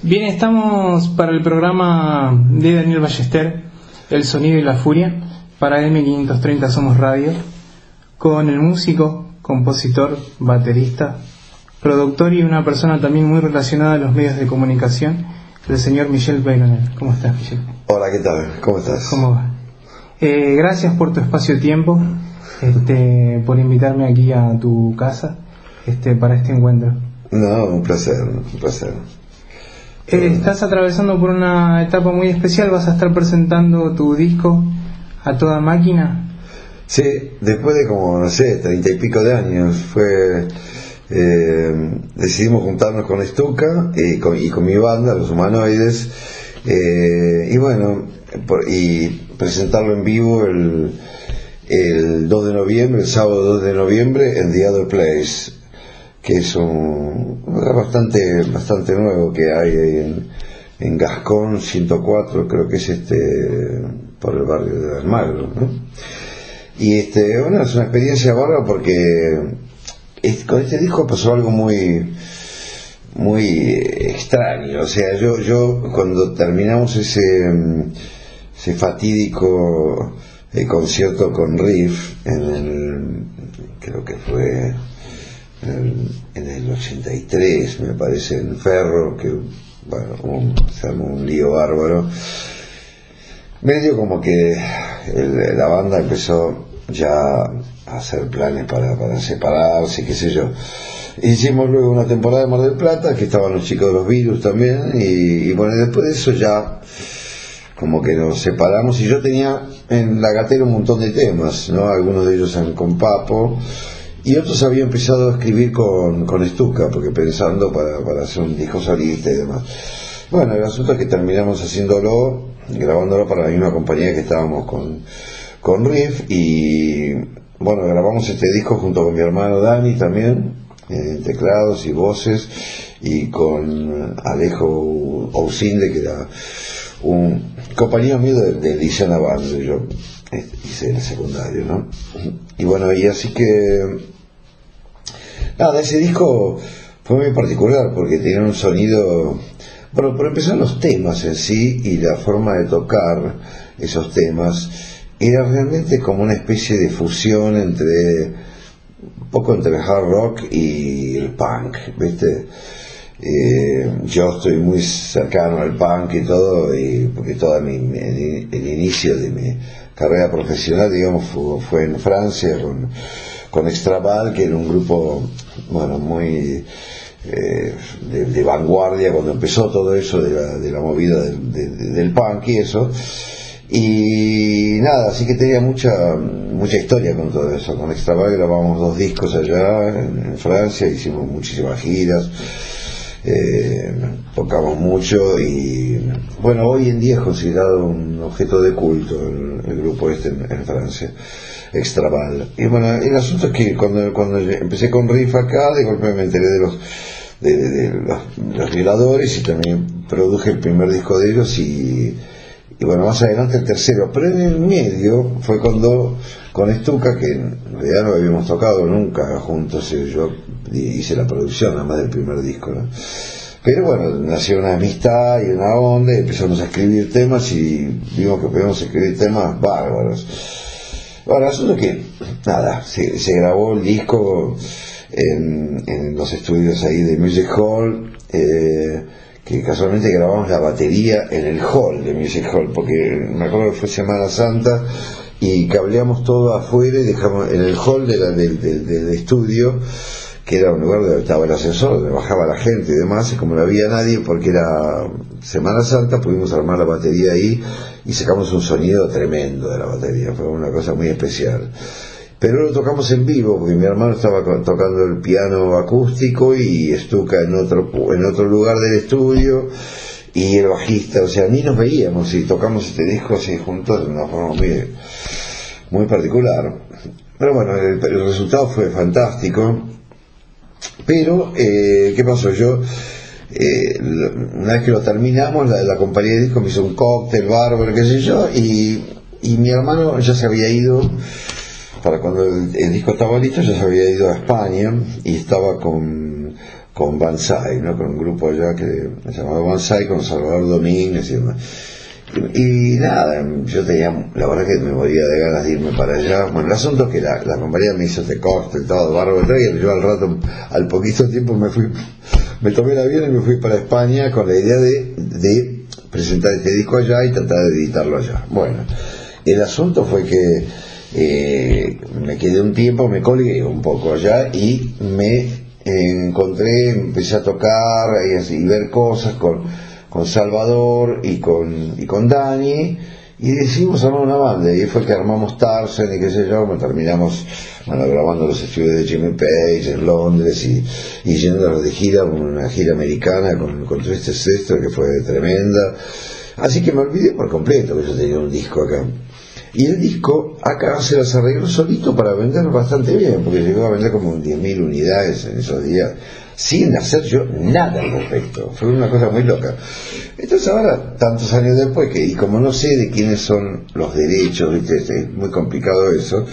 Bien, estamos para el programa de Daniel Ballester, El Sonido y la Furia, para M530 Somos Radio, con el músico, compositor, baterista, productor y una persona también muy relacionada a los medios de comunicación, el señor Michel Peyronel. ¿Cómo estás, Michel? Hola, ¿qué tal? ¿Cómo estás? ¿Cómo va? Gracias por tu espacio-tiempo, por invitarme aquí a tu casa para este encuentro. No, un placer, un placer. Estás atravesando por una etapa muy especial, vas a estar presentando tu disco A Toda Máquina. Sí, después de como, no sé, 30 y pico de años, decidimos juntarnos con Stuka y con mi banda, Los Humanoides, y bueno, y presentarlo en vivo el 2 de noviembre, el sábado 2 de noviembre, en The Other Place, que es un lugar bastante nuevo que hay ahí en Gascón 104, creo que es por el barrio de Almagro, ¿no? Y bueno, es una experiencia bárbara porque con este disco pasó algo muy extraño. O sea, yo cuando terminamos ese fatídico concierto con Riff creo que fue en el 83, me parece, en Ferro, que bueno, se armó un lío bárbaro. Medio como que la banda empezó ya a hacer planes para separarse, qué sé yo. Hicimos luego una temporada de Mar del Plata, que estaban los chicos de los Virus también, y bueno, después de eso ya como que nos separamos, y yo tenía en la gatera un montón de temas, ¿no? Algunos de ellos con Papo, y otros había empezado a escribir con Stuka, porque pensando para hacer un disco solista y demás. Bueno, el asunto es que terminamos grabándolo para la misma compañía que estábamos con Riff, y bueno, grabamos este disco junto con mi hermano Dani también, en teclados y voces, y con Alejo Ousinde, que era un compañero mío de Licena Band, yo hice el secundario, ¿no? Y bueno, y así que nada, ese disco fue muy particular porque tenía un sonido, bueno, por empezar, los temas en sí y la forma de tocar esos temas era realmente como una especie de fusión un poco entre el hard rock y el punk, ¿viste? Yo estoy muy cercano al punk y todo, porque todo el inicio de mi carrera profesional, digamos, fue en Francia con Extraval, que era un grupo, bueno, muy de vanguardia cuando empezó todo eso de la movida del punk y eso. Y nada, así que tenía mucha historia con todo eso. Con Extraval grabamos 2 discos allá en Francia, hicimos muchísimas giras, tocamos mucho, y bueno, hoy en día es considerado un objeto de culto el grupo en Francia, Extraval. Y bueno, el asunto es que cuando empecé con Riff acá, de golpe me enteré de los Violadores, y también produje el primer disco de ellos, y bueno, más adelante el tercero, pero en el medio fue cuando con Stuka, que en realidad no habíamos tocado nunca juntos, yo hice la producción además del primer disco, ¿no? Pero bueno, nació una amistad y una onda, y empezamos a escribir temas, y vimos que podíamos escribir temas bárbaros. Bueno, el asunto es que nada, se grabó el disco en los estudios ahí de Music Hall, que casualmente grabamos la batería en el hall de Music Hall, porque me acuerdo que fue Semana Santa y cableamos todo afuera y dejamos en el hall del estudio, que era un lugar donde estaba el ascensor, donde bajaba la gente y demás, y como no había nadie porque era Semana Santa, pudimos armar la batería ahí y sacamos un sonido tremendo de la batería, fue una cosa muy especial. Pero lo tocamos en vivo, porque mi hermano estaba tocando el piano acústico y Stuka en otro lugar del estudio, y el bajista, o sea, ni nos veíamos, y tocamos este disco así juntos de una forma muy particular. Pero bueno, el resultado fue fantástico. Pero, ¿qué pasó? Yo, una vez que lo terminamos, la compañía de disco me hizo un cóctel bárbaro, qué sé yo, y mi hermano ya se había ido. Para cuando el disco estaba listo, ya se había ido a España, y estaba con con Banzai, ¿no? Con un grupo allá que se llamaba Banzai, con Salvador Domínguez y demás. Y nada, yo tenía, la verdad que me moría de ganas de irme para allá. Bueno, el asunto es que la compañía me hizo este coste, todo bárbaro, y yo al rato, al poquito tiempo me tomé el avión y me fui para España con la idea de presentar este disco allá y tratar de editarlo allá. Bueno, el asunto fue que me quedé un tiempo, me colgué un poco allá y me empecé a tocar y ver cosas con Salvador y con Dani, y decidimos armar una banda, y fue que armamos Tarzan y qué sé yo, terminamos grabando los estudios de Jimmy Page en Londres y yéndonos de gira, una gira americana con Twisted Sister que fue tremenda, así que me olvidé por completo que yo tenía un disco acá. Y el disco acá se las arregló solito para vender bastante bien, porque llegó a vender como 10.000 unidades en esos días, sin hacer yo nada al respecto. Fue una cosa muy loca. Entonces ahora, tantos años después, y como no sé de quiénes son los derechos, ¿viste? Es muy complicado eso,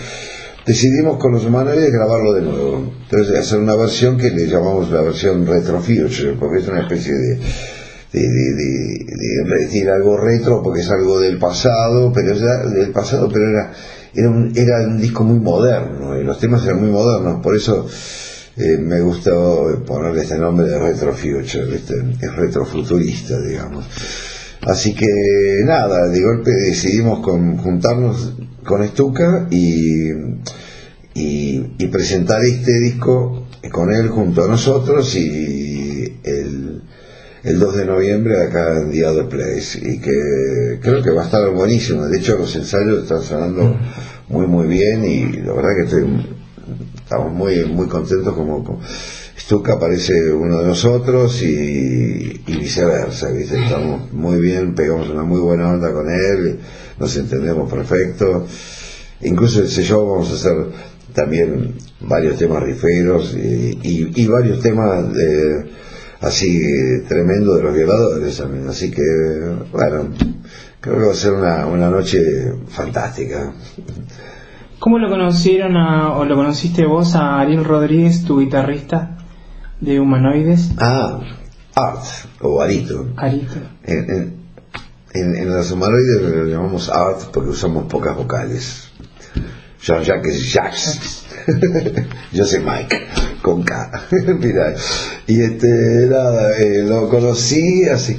decidimos con los humanoides grabarlo de nuevo. Entonces hacer una versión que le llamamos la versión Retro Future, porque es una especie de decir algo retro, porque es algo del pasado, pero era un disco muy moderno, y los temas eran muy modernos, por eso me gustó ponerle este nombre de Retro Future, ¿viste? Es retrofuturista, digamos. Así que nada, de golpe decidimos juntarnos con Stuka y presentar este disco con él junto a nosotros, y el 2 de noviembre acá en The Other Place, y que creo que va a estar buenísimo. De hecho los ensayos están sonando muy muy bien, y la verdad que estamos muy muy contentos, como Stuka parece uno de nosotros y viceversa, ¿viste? Estamos muy bien, pegamos una muy buena onda con él, nos entendemos perfecto. Incluso ese show vamos a hacer también varios temas riferos y varios temas así tremendo de los Violadores también, así que bueno, creo que va a ser una noche fantástica. ¿Cómo lo conocieron o lo conociste vos a Ariel Rodríguez, tu guitarrista de Humanoides? Art o Arito. En los Humanoides lo llamamos Art porque usamos pocas vocales. Jean-Jacques es Jacques. Yo soy Mike con K. Mira, y nada, lo conocí hace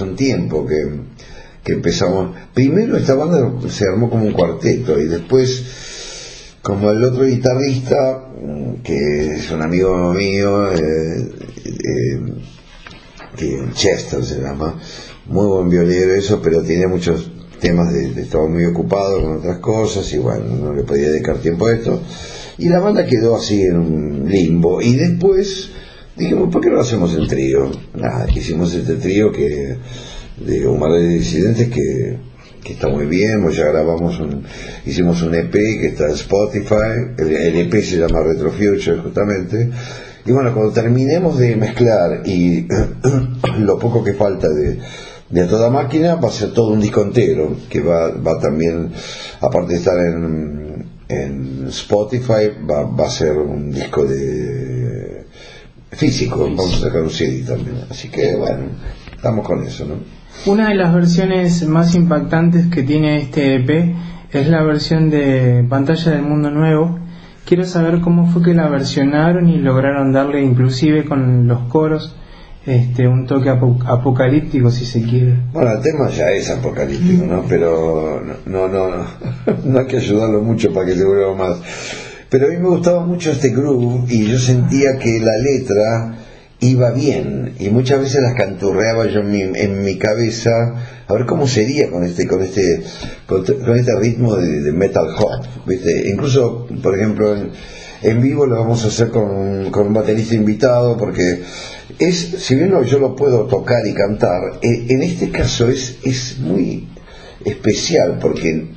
un tiempo que empezamos. Primero esta banda se armó como un cuarteto, y después, como el otro guitarrista, que es un amigo mío, que Chester se llama, muy buen violero eso, pero tenía muchos temas estaba muy ocupado con otras cosas, y bueno, no le podía dedicar tiempo a esto, y la banda quedó así en un limbo, y después dijimos, ¿por qué no lo hacemos en trío? Hicimos este trío de Humanoides Disidentes que está muy bien. Ya hicimos un EP que está en Spotify, el EP se llama Retro Future justamente, y bueno, cuando terminemos de mezclar y lo poco que falta de A Toda Máquina, va a ser todo un disco entero, que va también, aparte de estar en Spotify, va a ser un disco de físico, vamos a sacar un CD también, así que bueno, estamos con eso, ¿no? Una de las versiones más impactantes que tiene este EP es la versión de Pantalla del Mundo Nuevo. Quiero saber cómo fue que la versionaron y lograron darle, inclusive con los coros, un toque apocalíptico, si se quiere. Bueno, el tema ya es apocalíptico, ¿no? Pero no hay que ayudarlo mucho para que se vuelva más. Pero a mí me gustaba mucho este groove, y yo sentía que la letra iba bien, y muchas veces las canturreaba yo en mi cabeza, a ver cómo sería con este ritmo de metal hop, ¿viste? Incluso, por ejemplo, en vivo lo vamos a hacer con un baterista invitado, porque si bien yo lo puedo tocar y cantar, en este caso es muy especial, porque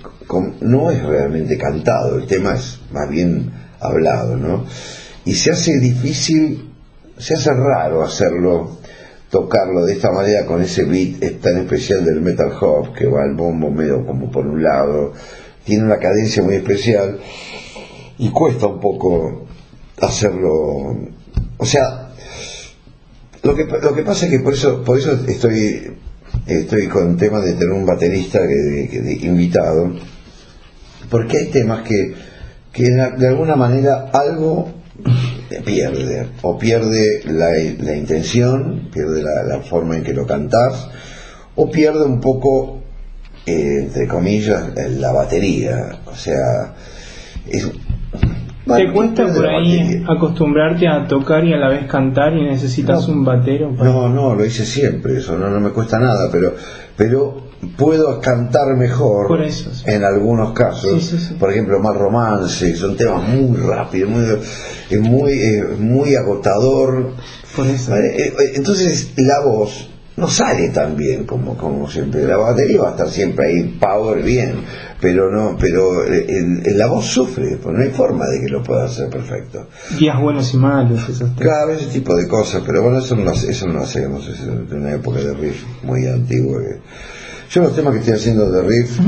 no es realmente cantado, el tema es más bien hablado, ¿no? Y se hace raro tocarlo de esta manera, con ese beat tan especial del metal hop, que va el bombo medio como por un lado, tiene una cadencia muy especial, y cuesta un poco hacerlo. O sea, Lo que pasa es que por eso estoy con temas de tener un baterista de invitado, porque hay temas que de alguna manera algo pierde la intención, pierde la forma en que lo cantás, o pierde un poco, entre comillas, la batería. O sea, ¿te cuesta por ahí acostumbrarte a tocar y a la vez cantar y necesitas un batero? No, lo hice siempre, eso no me cuesta nada, pero puedo cantar mejor por eso, sí. En algunos casos. Sí. Por ejemplo, Mal Romance, son temas muy rápidos, muy agotador. Por eso. Entonces la voz no sale tan bien como siempre. La batería va a estar siempre ahí, power, bien, pero la voz sufre, pues no hay forma de que lo pueda hacer perfecto. Días buenos y malos, esos temas. Claro, ese tipo de cosas, pero bueno, eso no lo hacemos, es de una época de riff muy antigua. Yo los temas que estoy haciendo de riff,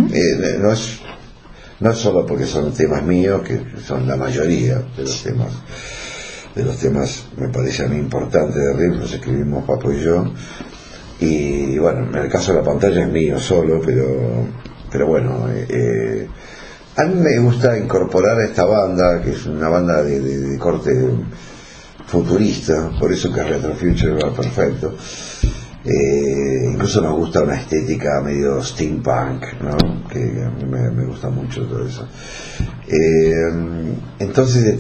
no es solo porque son temas míos, que son la mayoría de los temas me parece a mí importantes de riff, los escribimos Papo y yo. Y bueno, en el caso de la pantalla es mío solo, pero bueno, a mí me gusta incorporar a esta banda, que es una banda de corte futurista, por eso que Retro Future va perfecto. Incluso nos gusta una estética medio steampunk, ¿no? Que a mí me gusta mucho todo eso. Entonces,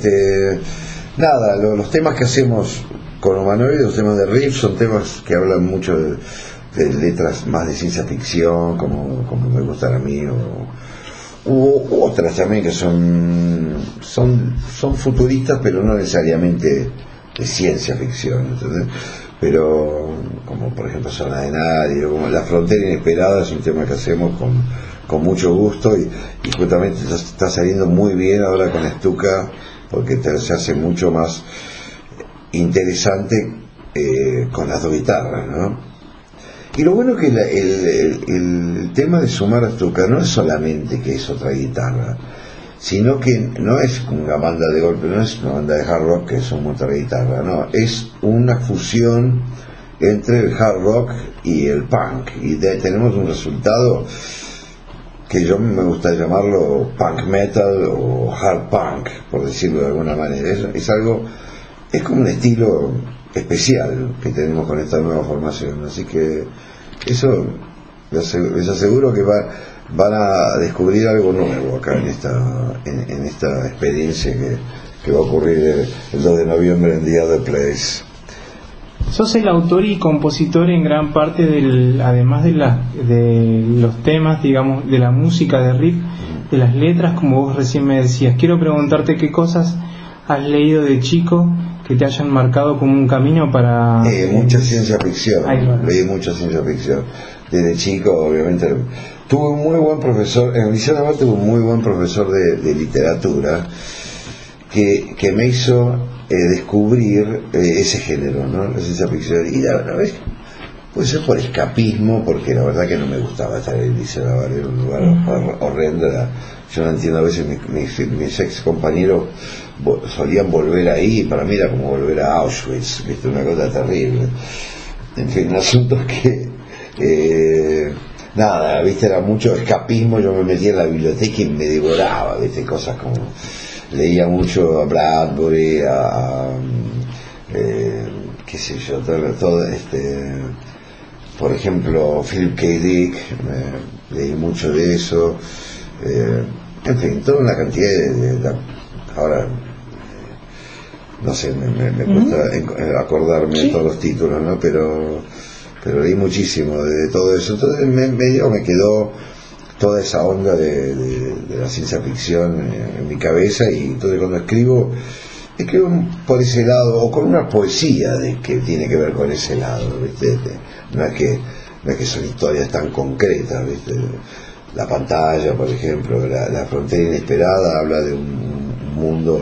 nada, los temas que hacemos con Humanoide, los temas de riff, son temas que hablan mucho de letras más de ciencia ficción, como me gustan a mí, u otras también que son futuristas, pero no necesariamente de ciencia ficción, ¿entendés? Pero como por ejemplo Zona de Nadie, como La Frontera Inesperada, es un tema que hacemos con mucho gusto y justamente está saliendo muy bien ahora con Stuka, porque se hace mucho más interesante con las dos guitarras, ¿no? Y lo bueno es que el tema de sumar a Stuka no es solamente que es otra guitarra, sino que no es una banda de golpe, no es una banda de hard rock que es una otra guitarra, no, es una fusión entre el hard rock y el punk, y tenemos un resultado que yo me gusta llamarlo punk metal o hard punk, por decirlo de alguna manera. Es como un estilo especial que tenemos con esta nueva formación, así que eso les aseguro que van a descubrir algo nuevo acá en esta experiencia que va a ocurrir el 2 de noviembre en The Other Place. Sos el autor y compositor en gran parte además de los temas, digamos, de la música de riff, de las letras, como vos recién me decías. Quiero preguntarte qué cosas has leído de chico que te hayan marcado como un camino para... mucha ciencia ficción, leí mucha ciencia ficción. Desde chico, obviamente, tuve un muy buen profesor, en el Liceo Naval tuve un muy buen profesor de literatura que me hizo descubrir ese género, ¿no? La ciencia ficción. Y la vez puede ser por escapismo, porque la verdad que no me gustaba estar en el Liceo Naval, era un lugar horrendo. Yo no entiendo, a veces mis ex compañeros solían volver ahí, y para mí era como volver a Auschwitz, ¿viste? Una cosa terrible. En fin, el asunto es que nada, ¿viste? Era mucho escapismo. Yo me metía en la biblioteca y me devoraba, ¿viste? Cosas como... leía mucho a Bradbury, qué sé yo, todo por ejemplo Philip K. Dick, leí mucho de eso, en fin, toda una cantidad ahora no sé, me cuesta acordarme de todos los títulos, ¿no? Pero leí muchísimo de todo eso. Entonces me quedó toda esa onda de la ciencia ficción en mi cabeza, y entonces cuando escribo por ese lado, o con una poesía que tiene que ver con ese lado, ¿viste? No es que son historias tan concretas, ¿viste? La pantalla, por ejemplo, la frontera inesperada, habla de un mundo,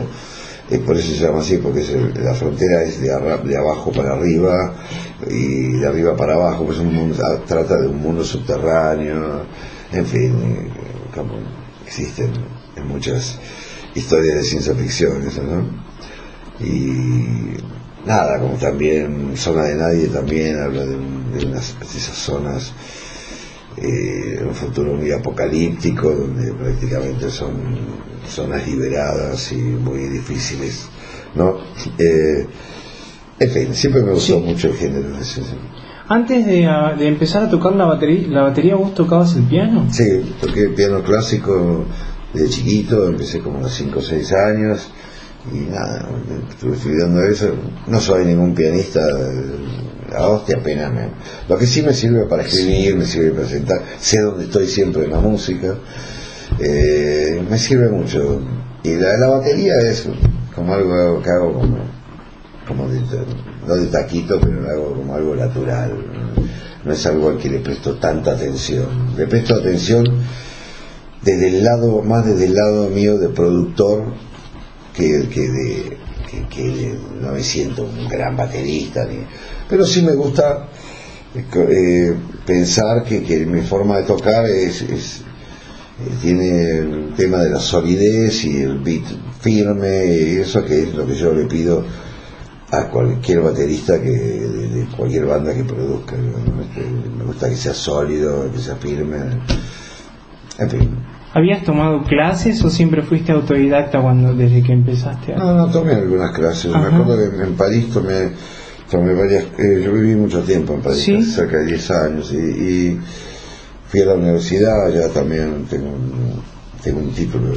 por eso se llama así, porque la frontera es de abajo para arriba y de arriba para abajo, pues trata de un mundo subterráneo. En fin, como existen en muchas historias de ciencia ficción, eso, ¿no? Y nada, como también Zona de Nadie también habla de esas zonas, un futuro muy apocalíptico, donde prácticamente son zonas liberadas y muy difíciles, ¿no? En fin, siempre me gustó mucho el género. Antes de empezar a tocar la batería, ¿vos tocabas el piano? Sí, toqué piano clásico de chiquito, empecé como a los 5 o 6 años y nada, estuve estudiando eso. No soy ningún pianista, la hostia apenas lo que sí me sirve para escribir, me sirve para presentar, sé dónde estoy siempre en la música, me sirve mucho. Y la batería es como algo que hago como no de taquito, pero lo hago como algo natural, no es algo al que le presto tanta atención. Le presto atención desde el lado mío de productor, que no me siento un gran baterista, pero sí me gusta pensar que mi forma de tocar tiene el tema de la solidez y el beat firme, y eso que es lo que yo le pido a cualquier baterista de cualquier banda que produzca. Me gusta que sea sólido, que sea firme, en fin. ¿Habías tomado clases o siempre fuiste autodidacta desde que empezaste? No, tomé algunas clases. Ajá. Me acuerdo que en París tomé varias. Yo viví mucho tiempo en París, ¿Sí? cerca de 10 años, y fui a la universidad. Ya también tengo un título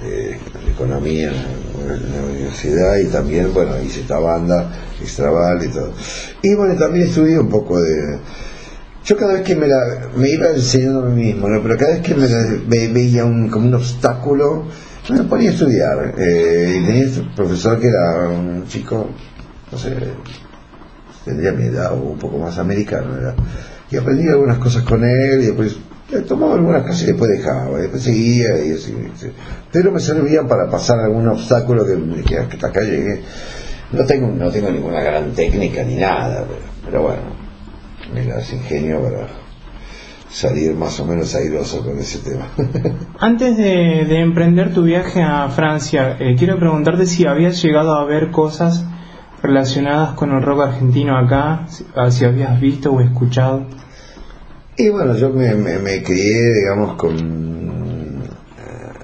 de economía en la universidad, y también, bueno, hice esta banda, Extraval y todo. Y bueno, también estudié un poco de... Yo cada vez que me iba enseñando a mí mismo, ¿no? Pero cada vez que me veía como un obstáculo, me ponía a estudiar. Y tenía este profesor que era un chico, no sé, tendría mi edad o un poco más americano, ¿verdad? Y aprendí algunas cosas con él, y después tomaba algunas clases y después dejaba, y después seguía, y así, pero me servían para pasar algún obstáculo que hasta acá llegué. No tengo ninguna gran técnica ni nada, pero bueno, me las ingenio para salir más o menos airoso con ese tema. Antes de emprender tu viaje a Francia, quiero preguntarte si habías llegado a ver cosas relacionadas con el rock argentino acá, si habías visto o escuchado. Y bueno, yo me crié, digamos, con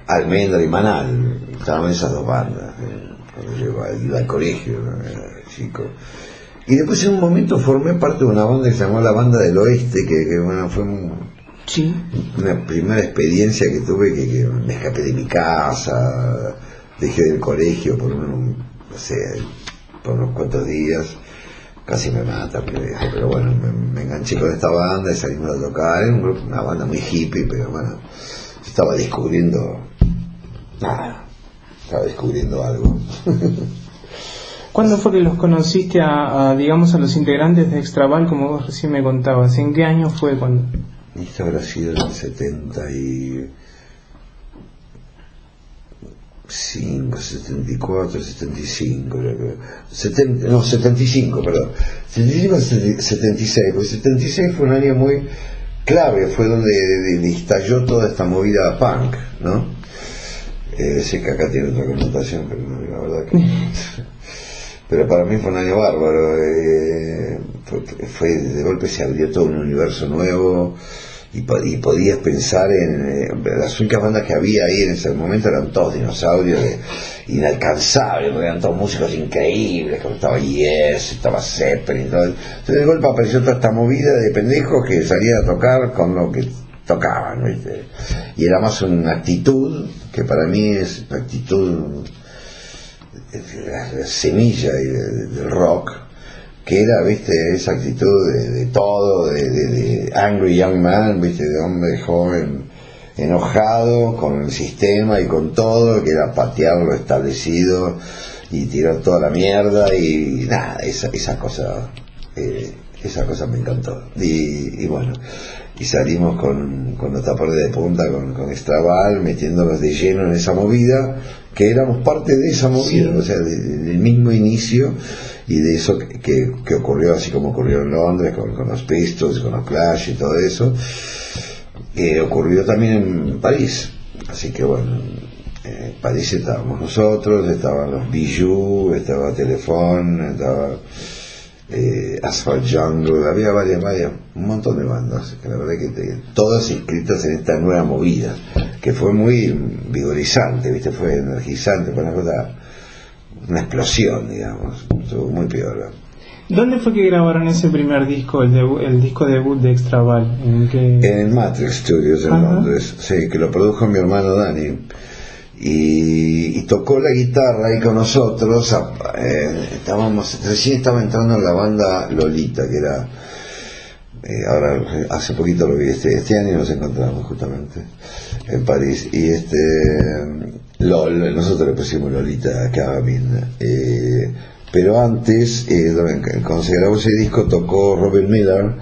Almendra y Manal. Estaban esas dos bandas cuando yo iba al colegio, ¿no? Era chico. Y después en un momento formé parte de una banda que se llamó la Banda del Oeste, que bueno, fue Sí. una primera experiencia que tuve, que me escapé de mi casa, dejé del colegio por unos cuantos días, casi me mata, pero bueno, me enganché con esta banda y salimos a tocar. Era una banda muy hippie, pero bueno, estaba descubriendo algo. ¿Cuándo fue que los conociste digamos, a los integrantes de Extraval, como vos recién me contabas? ¿En qué año fue cuando...? Esto habrá sido en el 74, 75, 75, perdón. 75, 76, porque 76 fue un año muy clave, fue donde estalló toda esta movida punk, ¿no? Sé que acá tiene otra connotación, pero no, la verdad que... Pero para mí fue un año bárbaro, de golpe se abrió todo un universo nuevo, y podías pensar en las únicas bandas que había ahí en ese momento eran todos dinosaurios inalcanzables, porque eran todos músicos increíbles, como estaba Yes, estaba Zeppelin, todo. Entonces de golpe apareció toda esta movida de pendejos que salían a tocar con lo que tocaban, ¿viste? Y era más una actitud, que para mí es la actitud, la semilla del rock, que era, viste, esa actitud de todo, de angry young man, viste, de hombre joven enojado con el sistema y con todo, que era patear lo establecido y tirar toda la mierda, y nada, esa cosa me encantó. Y bueno, y salimos con nuestra parte de punta, con Extraval, metiéndonos de lleno en esa movida, que éramos parte de esa movida, sí. O sea, del mismo inicio, y de eso que ocurrió, así como ocurrió en Londres con los Pistols, con los Clash y todo eso, ocurrió también en París. Así que bueno, En París estábamos nosotros, estaban los Bijoux, estaba Telefón, estaba Asphalt Jungle, había varias, un montón de bandas, que la verdad que todas inscritas en esta nueva movida, que fue muy vigorizante, ¿viste? Fue energizante, fue una explosión, digamos, estuvo muy piola. ¿Dónde fue que grabaron ese primer disco, el disco debut de Extraval? En el Matrix Studios en Londres, sí, que lo produjo mi hermano Dani. Y tocó la guitarra ahí con nosotros. Recién estaba entrando en la banda Lolita, que era ahora hace poquito lo vi, este año nos encontramos justamente en París, y nosotros le pusimos Lolita a Cabin, pero antes, cuando se grabó ese disco, tocó Robin Miller,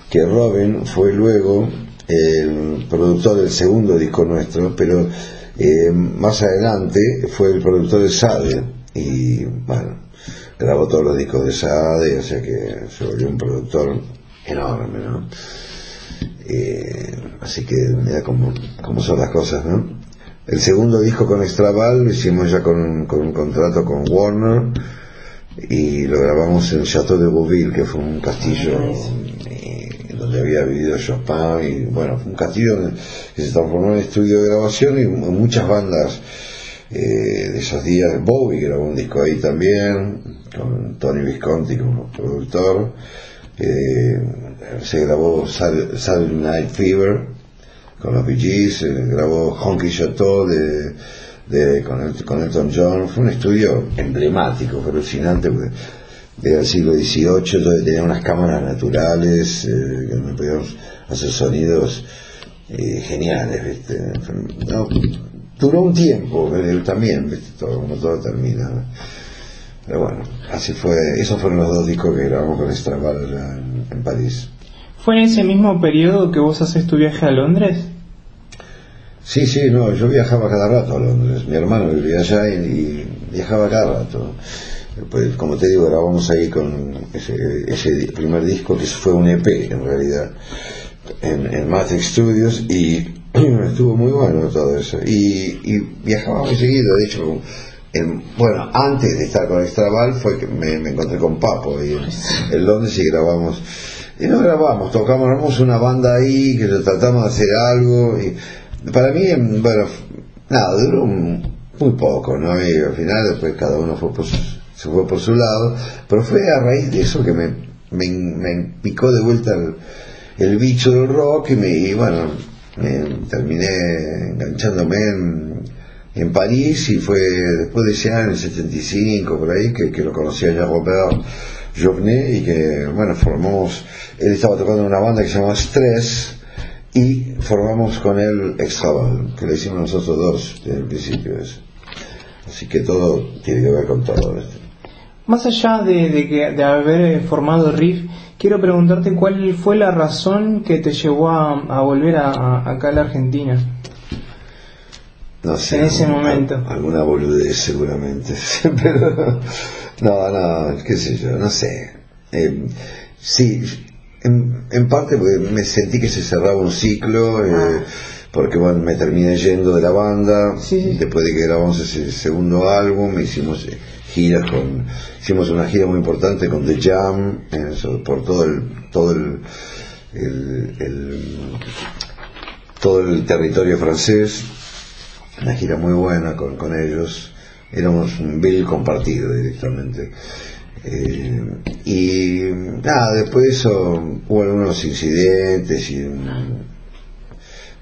que Robin fue luego el productor del segundo disco nuestro, pero más adelante fue el productor de Sade, y bueno, grabó todos los discos de Sade, o sea que se volvió un productor enorme, ¿no? Así que mira cómo son las cosas, ¿no? El segundo disco con Extraval lo hicimos ya con un contrato con Warner, y lo grabamos en Château de Beauville, que fue un castillo donde había vivido Chopin, y bueno, fue un castillo que se transformó en estudio de grabación, y muchas bandas de esos días. Bowie grabó un disco ahí también, con Tony Visconti como productor. Se grabó Saturday Night Fever con los Bee Gees, grabó Honky Chateau con Elton John. Fue un estudio emblemático, fue alucinante, porque era el siglo XVIII, donde tenía unas cámaras naturales, donde podíamos hacer sonidos geniales, ¿viste? No, duró un tiempo, también, ¿viste? Como todo termina, ¿no? Pero bueno, así fue. Esos fueron los dos discos que grabamos con Extraval en París. ¿Fue en ese mismo periodo que vos haces tu viaje a Londres? Sí, no, yo viajaba cada rato a Londres. Mi hermano vivía allá y viajaba cada rato. Pues, como te digo, grabamos ahí con ese primer disco, que fue un EP en realidad, en Matrix Studios, y estuvo muy bueno todo eso. Y viajaba muy seguido, de hecho. Bueno, antes de estar con Extraval fue que me encontré con Papo y en Londres, y grabamos, y no grabamos, tocamos una banda ahí, que tratamos de hacer algo, y para mí, bueno, nada, duró muy poco, ¿no? Y al final después cada uno se fue por su lado, pero fue a raíz de eso que me picó de vuelta el bicho del rock, y bueno, terminé enganchándome en París, y fue después de ese año, en el 75, por ahí, que lo conocí a Robert Journet, y que, bueno, él estaba tocando en una banda que se llamaba Stress, y formamos con él Extraval, que le hicimos nosotros dos desde el principio eso. Así que todo tiene que ver con todo esto. Más allá de haber formado Riff, quiero preguntarte cuál fue la razón que te llevó a volver acá a la Argentina. No sé, en ese momento. Alguna boludez seguramente, pero no, qué sé yo, no sé. Sí, en parte porque me sentí que se cerraba un ciclo, porque bueno, me terminé yendo de la banda. Sí. Después de que grabamos ese segundo álbum, hicimos una gira muy importante con The Jam, por todo el territorio francés. Una gira muy buena con ellos. Éramos un bill compartido directamente. Y nada, después de eso hubo algunos incidentes, y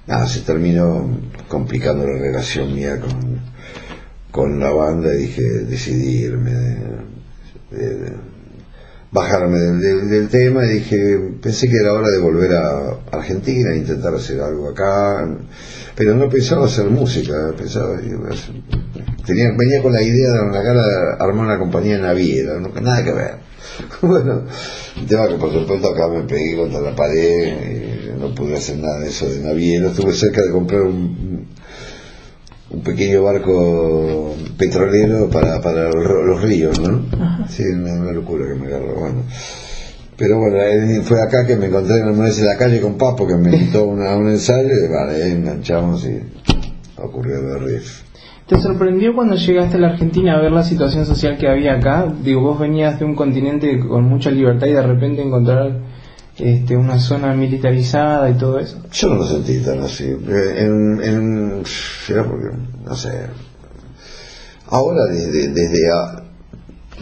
nada, se terminó complicando la relación mía con la banda, y decidí irme, bajarme del tema, y pensé que era hora de volver a Argentina e intentar hacer algo acá, pero no pensaba hacer música, venía con la idea de armar una compañía naviera, nada que ver. Bueno, el tema que por supuesto acá me pegué contra la pared, y no pude hacer nada de eso de naviero. Estuve cerca de comprar un pequeño barco petrolero para los ríos, ¿no? Ajá. Sí, una locura que me agarró, bueno. Pero bueno, fue acá que me encontré una vez en la calle con Papo, que me invitó a un ensayo, y vale, ahí enganchamos y ocurrió el riff. ¿Te sorprendió cuando llegaste a la Argentina a ver la situación social que había acá? Digo, vos venías de un continente con mucha libertad y de repente encontrar una zona militarizada y todo eso. Yo no lo sentí tan así. Era porque, no sé. Ahora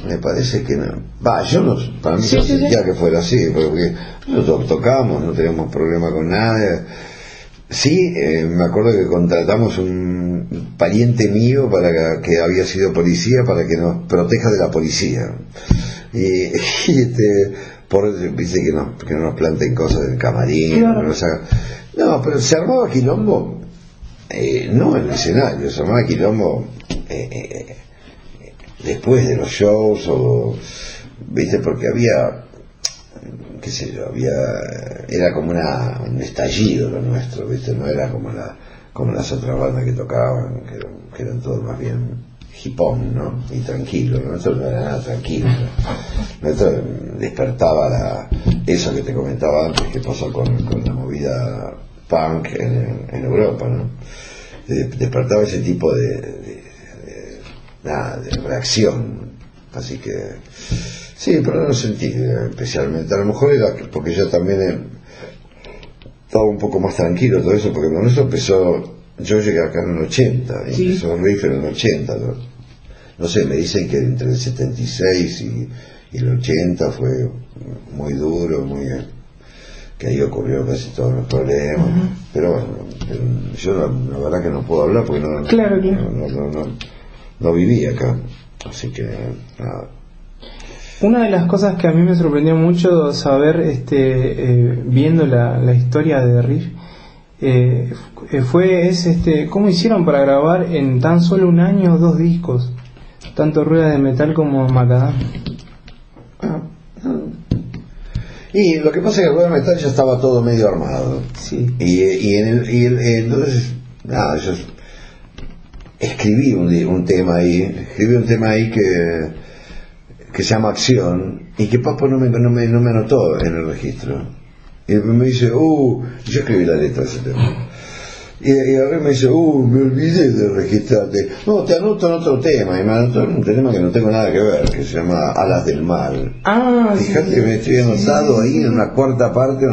me parece que no. Yo no, para mí sí, no sentía que fuera así, porque nosotros tocábamos, no teníamos problema con nadie. Sí, me acuerdo que contratamos un pariente mío que había sido policía para que nos proteja de la policía. Dice que no nos planten cosas en el camarín. Claro. No, pero se armaba quilombo, no en el escenario, se armaba quilombo después de los shows, viste, porque había, qué sé yo, era como un estallido lo nuestro, viste, no era como las otras bandas que tocaban, que eran todos más bien hipón, ¿no? Y tranquilo, ¿no? Nosotros no era nada tranquilo, ¿no? Nosotros despertaba eso que te comentaba antes que pasó con la movida punk en Europa, ¿no? Despertaba ese tipo de reacción, así que sí, pero no lo sentí especialmente. A lo mejor era porque yo también estaba un poco más tranquilo todo eso, porque cuando eso empezó, yo llegué acá en el 80, y sí. Empezó Riff en el 80, no sé, me dicen que entre el 76 y el 80 fue muy duro, que ahí ocurrió casi todos los problemas. Uh-huh. Pero bueno, yo la verdad que no puedo hablar porque no viví acá, así que nada. Una de las cosas que a mí me sorprendió mucho saber, viendo la historia de Riff, cómo hicieron para grabar en tan solo un año 2 discos, tanto Ruedas de Metal como Macadam. Y lo que pasa es que Ruedas de Metal ya estaba todo medio armado. Sí. Entonces, nada, yo escribí un tema ahí que se llama Acción, y que Papo no me anotó en el registro. Y me dice, yo escribí la letra de ese tema. Y ahora me dice, me olvidé de registrarte. No, te anoto en otro tema. Y me anotó en un tema que no tengo nada que ver, que se llama Alas del Mal. Fíjate que me estoy anotado ahí en una cuarta parte,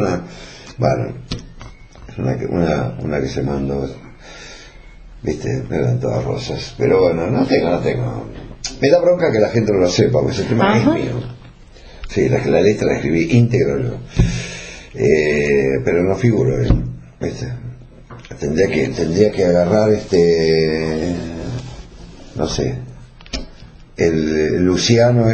bueno, una que se mandó, viste, no eran todas rosas. Pero bueno, no tengo. Me da bronca que la gente no lo sepa, porque ese tema es mío. Sí, la letra la escribí íntegro yo. Pero no figuro bien, ¿viste? Tendría que agarrar no sé, el Luciano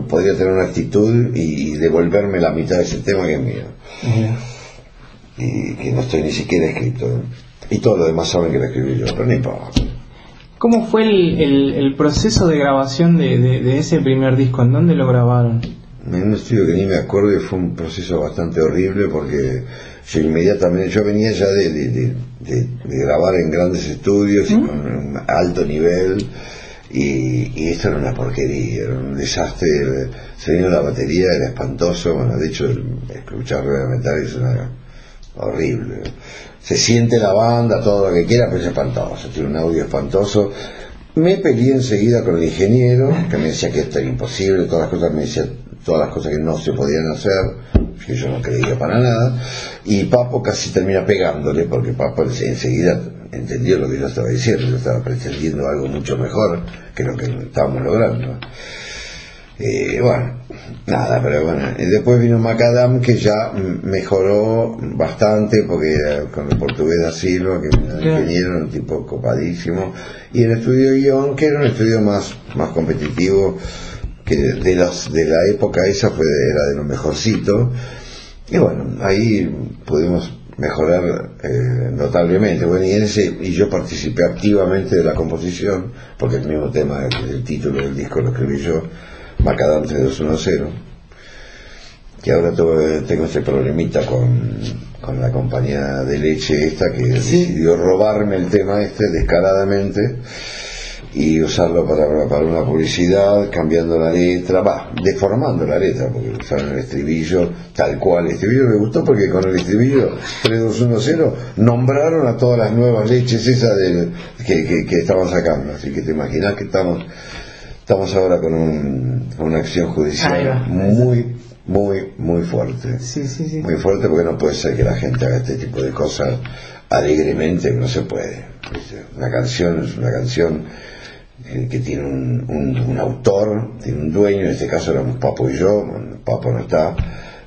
podría tener una actitud y devolverme la mitad de ese tema que es mío. Uh-huh. Y que no estoy ni siquiera escrito, y todo lo demás saben que lo escribí yo, pero no importa. ¿Cómo fue el proceso de grabación de ese primer disco? ¿En dónde lo grabaron? En un estudio que ni me acuerdo, y fue un proceso bastante horrible, porque yo venía ya de grabar en grandes estudios y con un alto nivel, y esto era una porquería, era un desastre. El sonido de la batería era espantoso. Bueno, de hecho, escuchar Ruedas de Metal es horrible. Se siente la banda, todo lo que quiera, pero es espantoso, tiene un audio espantoso. Me peleé enseguida con el ingeniero, que me decía que esto era imposible, todas las cosas que no se podían hacer, que yo no creía para nada, y Papo casi termina pegándole, porque Papo enseguida entendió lo que yo estaba diciendo. Yo estaba pretendiendo algo mucho mejor que lo que estábamos logrando. Bueno, nada, pero bueno, y después vino Macadam, que ya mejoró bastante, porque con el portugués da Silva, que era ingeniero, un tipo copadísimo, y el estudio guión, que era un estudio más competitivo, que de la época esa era de lo mejorcito, y bueno, ahí pudimos mejorar notablemente. Bueno, y yo participé activamente de la composición, porque el mismo tema, el título del disco lo escribí yo, Macadam 3210, que ahora tengo este problemita con la compañía de leche esta, que decidió robarme el tema descaradamente, y usarlo para una publicidad, cambiando la letra, deformando la letra, porque usaron el estribillo tal cual. El estribillo me gustó porque con el estribillo 3210 nombraron a todas las nuevas leches esas que estaban sacando. Así que te imaginas que estamos ahora con una acción judicial muy fuerte. Sí. Muy fuerte, porque no puede ser que la gente haga este tipo de cosas alegremente, no se puede. Una canción es una canción que tiene un autor, tiene un dueño. En este caso éramos Papo y yo. Papo no está,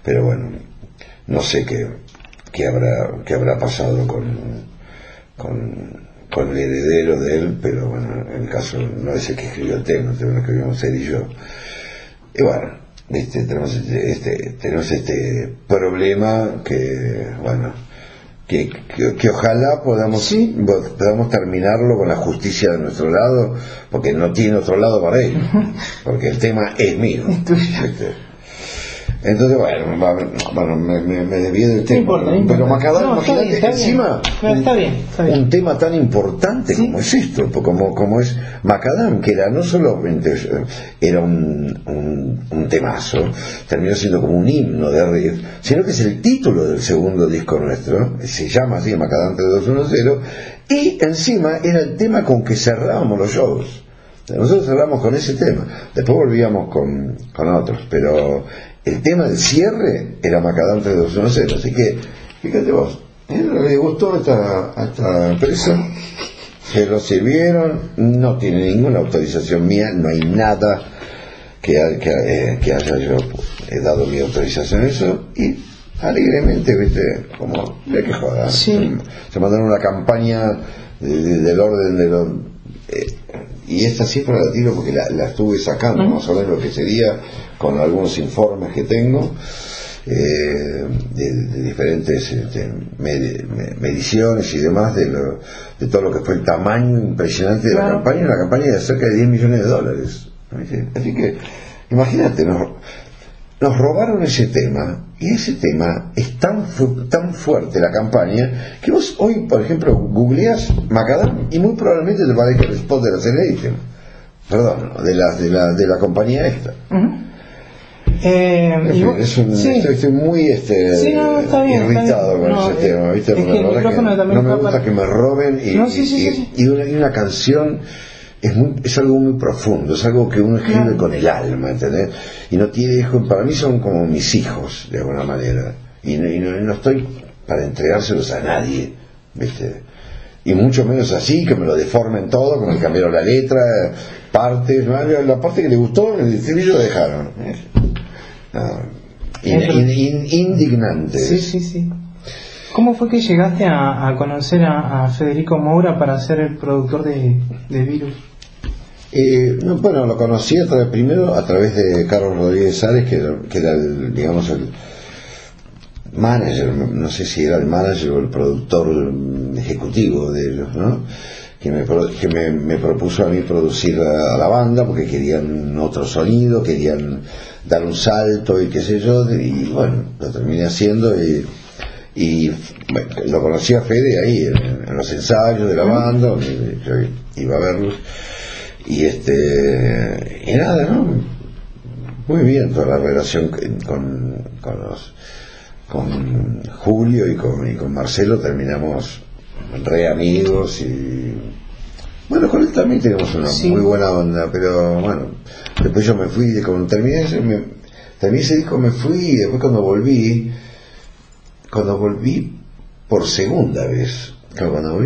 pero bueno, no sé qué habrá pasado con el heredero de él, pero bueno, en el caso no es el que escribió el tema lo escribimos él y yo. Y bueno, tenemos este problema que, bueno, que ojalá podamos terminarlo con la justicia de nuestro lado, porque no tiene otro lado para ello, porque el tema es mío. Entonces, bueno, me desvío del tema. No importa. Pero Macadam, imagínate, está encima, bien. un tema tan importante como es esto, como es Macadam, que era no solamente era un temazo, terminó siendo como un himno de Riff, sino que es el título del segundo disco nuestro, se llama así, Macadam 3210, y encima era el tema con que cerrábamos los shows. Nosotros cerramos con ese tema, después volvíamos con otros, pero el tema del cierre era Macadam 3210, así que fíjate vos, le gustó a esta empresa, se lo sirvieron, no tiene ninguna autorización mía, no hay nada que haya yo dado mi autorización a eso, y alegremente, viste, como de que joda, se mandaron una campaña del orden de los y esta cifra la tiro porque la estuve sacando, más o menos lo que sería, con algunos informes que tengo de diferentes mediciones y demás de todo lo que fue el tamaño impresionante de la campaña, una campaña de cerca de $10 millones. Así que imagínate, nos robaron ese tema, y ese tema es tan fuerte, la campaña, que vos hoy, por ejemplo, googleás Macadam y muy probablemente te parezca el spot de la Celebration, perdón, de la compañía esta. Estoy muy irritado con ese tema, ¿viste? No me gusta que me roben y una canción es algo muy profundo, es algo que uno escribe con el alma, ¿entendés? Y no tiene hijos, para mí son como mis hijos, de alguna manera, y no estoy para entregárselos a nadie, ¿viste? Y mucho menos así, que me lo deformen todo, que me cambiaron la letra, partes, la parte que le gustó, el estribillo lo dejaron. Indignante. Sí. ¿Cómo fue que llegaste a conocer a Federico Moura para ser el productor de Virus? Bueno, lo conocí primero a través de Carlos Rodríguez Sales, que era el manager, no sé si era el manager o el productor ejecutivo de ellos, ¿no? Que me propuso a mí producir a la banda porque querían otro sonido, querían dar un salto y qué sé yo, y bueno, lo terminé haciendo y bueno, lo conocí a Fede ahí en los ensayos de la banda, yo iba a verlos y nada, ¿no? Muy bien toda la relación con Julio y con Marcelo, terminamos re amigos, y bueno, con él también tenemos una muy buena onda, pero bueno, después yo me fui, cuando terminé ese disco me fui, y después cuando volví por segunda vez, cuando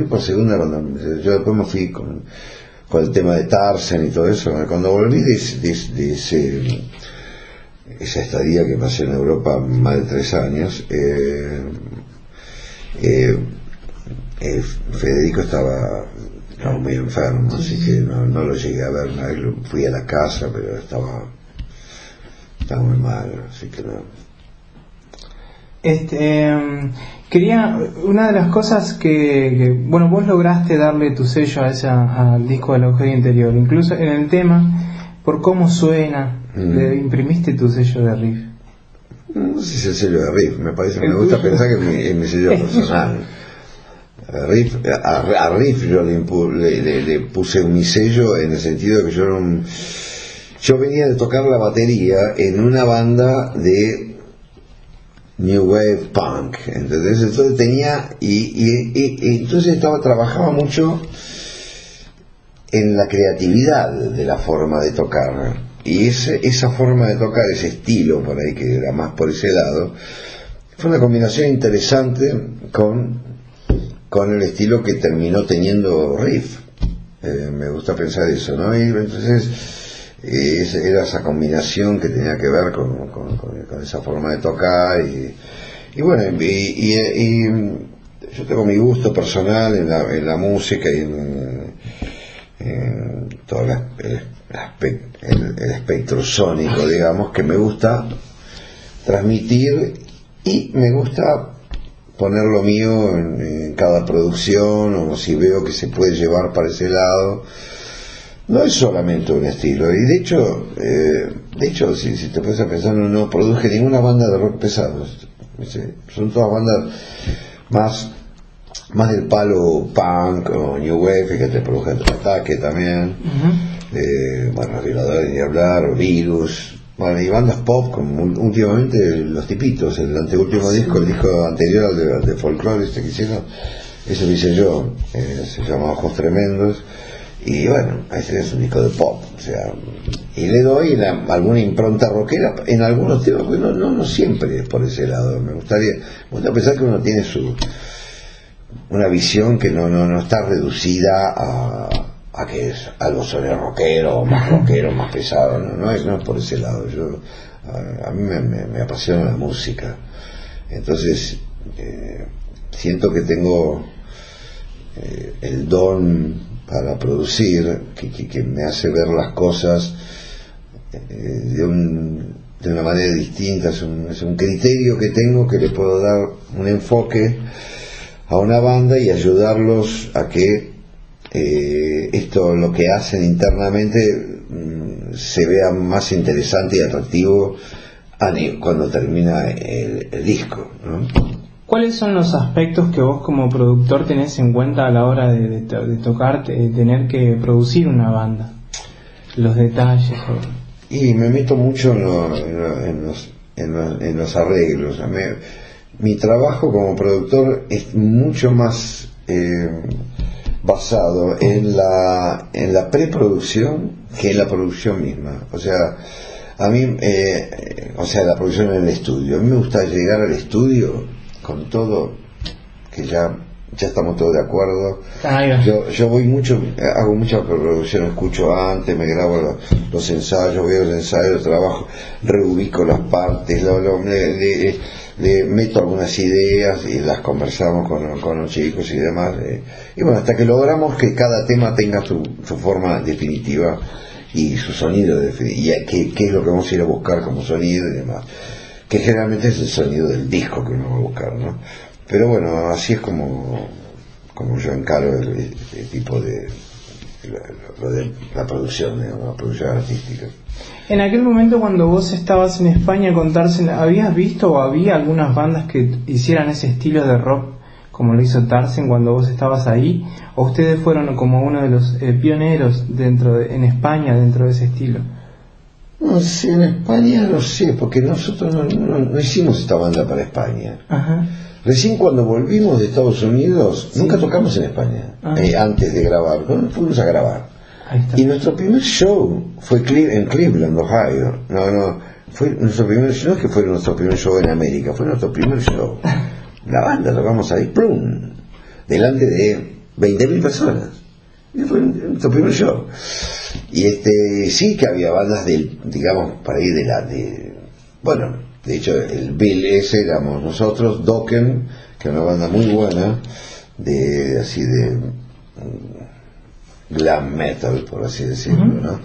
yo después me fui con el tema de Tarzan y todo eso, cuando volví de esa estadía que pasé en Europa más de 3 años, Federico estaba muy enfermo, así que no lo llegué a ver, fui a la casa, pero estaba muy mal, así que no. Una de las cosas que bueno, vos lograste darle tu sello al disco del agujero interior, incluso en el tema, por cómo suena, le imprimiste tu sello de riff. No sé si es el sello de riff, me gusta pensar que es mi sello personal. A Riff yo le puse mi sello en el sentido de que yo venía de tocar la batería en una banda de New Wave Punk, entonces tenía y entonces trabajaba mucho en la creatividad de la forma de tocar, y esa forma de tocar, ese estilo por ahí que era más por ese lado, fue una combinación interesante con el estilo que terminó teniendo Riff. Me gusta pensar eso, ¿no? Y entonces era esa combinación que tenía que ver con esa forma de tocar, y bueno, y yo tengo mi gusto personal en la música y en todo el espectro sónico, digamos, que me gusta transmitir, y me gusta poner lo mío en cada producción, o si veo que se puede llevar para ese lado. No es solamente un estilo, y de hecho si te pones a pensar, no produje ninguna banda de rock pesado, son todas bandas más del palo punk o new wave, que te produje Ataque también, bueno, Violadores ni hablar, o Virus, bueno, y bandas pop como últimamente Los Tipitos, el anteúltimo disco, el disco anterior al de folclore que hicieron, eso lo hice yo, se llama Ojos Tremendos. Y bueno, ese es un disco de pop, o sea, y le doy alguna impronta rockera en algunos temas, porque no siempre es por ese lado. Me gusta pensar que uno tiene una visión que no está reducida a que es algo sobre rockero, más pesado, no es por ese lado. A mí me apasiona la música, entonces siento que tengo el don para producir, que me hace ver las cosas de una manera distinta. Es un criterio que tengo, que le puedo dar un enfoque a una banda y ayudarlos a que lo que hacen internamente se vea más interesante y atractivo cuando termina el disco, ¿no? ¿Cuáles son los aspectos que vos como productor tenés en cuenta a la hora de tocar, tener que producir una banda? Los detalles. Y me meto mucho en los arreglos. Mi trabajo como productor es mucho más basado en la preproducción que en la producción misma. O sea, a mí, la producción en el estudio. A mí me gusta llegar al estudio con todo, que ya estamos todos de acuerdo. Yo voy mucho, hago mucha producción, escucho antes, me grabo los ensayos, veo los ensayos, trabajo, reubico las partes, le meto algunas ideas y las conversamos con los chicos y demás, y bueno, hasta que logramos que cada tema tenga su forma definitiva y su sonido y qué es lo que vamos a ir a buscar como sonido y demás, que generalmente es el sonido del disco que uno va a buscar, ¿no? Pero bueno, así es como yo encaro el tipo de la producción, la producción artística. En aquel momento, cuando vos estabas en España con Tarsem, ¿habías visto o había algunas bandas que hicieran ese estilo de rock como lo hizo Tarsem cuando vos estabas ahí? ¿O ustedes fueron como uno de los pioneros en España dentro de ese estilo? No sé, en España no sé, porque nosotros no hicimos esta banda para España. Ajá. Recién cuando volvimos de Estados Unidos, sí, nunca tocamos en España, antes de grabar, fuimos a grabar. Y nuestro primer show fue en Cleveland, Ohio. Fue nuestro primer show, no es que fue nuestro primer show en América, fue nuestro primer show. La banda tocamos ahí, ¡plum!, delante de 20.000 personas. Y fue nuestro primer show. Y sí que había bandas digamos, para ir bueno, de hecho el Bill ese éramos nosotros, Dokken, que era una banda muy buena, de glam metal, por así decirlo, ¿no?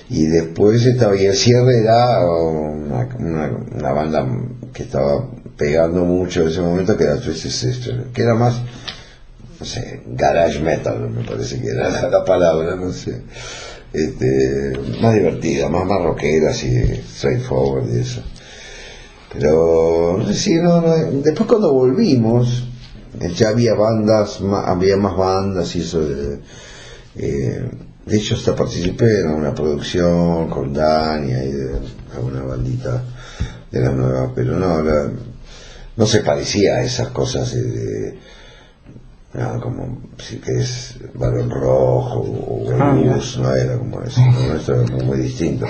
Y después y el cierre era una banda que estaba pegando mucho en ese momento, que era Twisted Sister, que era más, no sé, garage metal, me parece que era la palabra, no sé, más divertida, más rockera, así, straightforward y eso. Pero no sé si después cuando volvimos ya había bandas, había más bandas y eso de hecho hasta participé en una producción con Dani y de alguna bandita de la nueva, pero no se parecía a esas cosas como si que es Barón Rojo o Blues, no era como eso, nuestro era muy distinto.